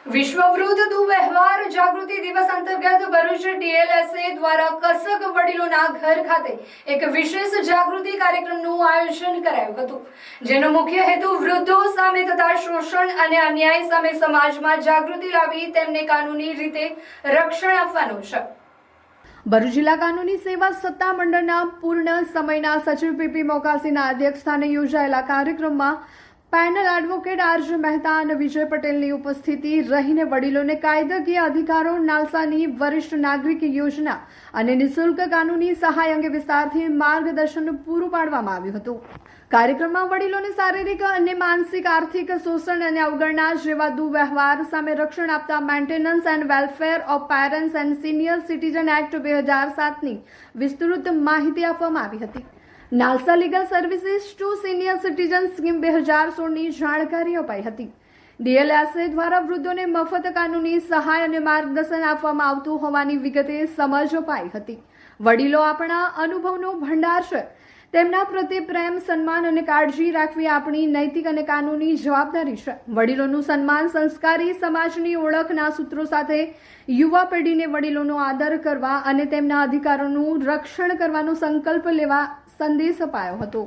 વિશ્વ વૃદ્ધ દુર્વ્યવહાર જાગૃતિ દિવસ અંતર્ગત ભરૂચ ડીએલએસએ દ્વારા કસક વડીલોના ઘર ખાતે એક વિશેષ જાગૃતિ કાર્યક્રમનું આયોજન કરાયું હતું, જેનો મુખ્ય હેતુ વૃદ્ધો સામે થતા શોષણ અને અન્યાય સામે સમાજમાં જાગૃતિ લાવી તેમને કાનૂની રીતે રક્ષણ આપવાનો છે। ભરૂચ જિલ્લા કાનૂની સેવા સત્તા મંડળના પૂર્ણ સમયના સચિવ પીપી મોકાસીના અધ્યક્ષસ્થાને યોજાયેલા કાર્યક્રમમાં પેનલ એડવોકેટ આરજે મહેતા અને વિજય પટેલની ઉપસ્થિતિ રહીને વડીલોને કાયદાકીય અધિકારો, નાલસાની વરિષ્ઠ નાગરિક યોજના અને નિઃશુલ્ક કાનૂની સહાય અંગે વિસ્તારથી માર્ગદર્શન પૂરું પાડવામાં આવ્યું હતું। કાર્યક્રમમાં વડીલોને શારીરિક અને માનસિક આર્થિક શોષણ અને અવગણના જેવા દુર્વ્યવહાર સામે રક્ષણ આપતા maintenance and welfare of parents and senior citizen act 2007ની વિસ્તૃત માહિતી આપવામાં આવી હતી। NALSA legal services to senior citizen scheme 2016ની જાણકારી અપાઈ હતી। ડીએલએસએ દ્વારા વૃદ્ધોને મફત કાનૂની સહાય અને માર્ગદર્શન આપવામાં આવતું હોવાની વિગતે સમજ અપાઈ હતી। વડીલો આપણા અનુભવનો ભંડાર છે, તેમના પ્રત્યે પ્રેમ, સન્માન અને કાળજી રાખવી આપણી નૈતિક અને કાનૂની જવાબદારી છે। વડીલોનું સન્માન, સંસ્કારી સમાજની ઓળખના સૂત્રો સાથે યુવા પેઢીને વડીલોનો આદર કરવા અને તેમના અધિકારોનું રક્ષણ કરવાનો સંકલ્પ લેવા સંદેશ અપાયો હતો।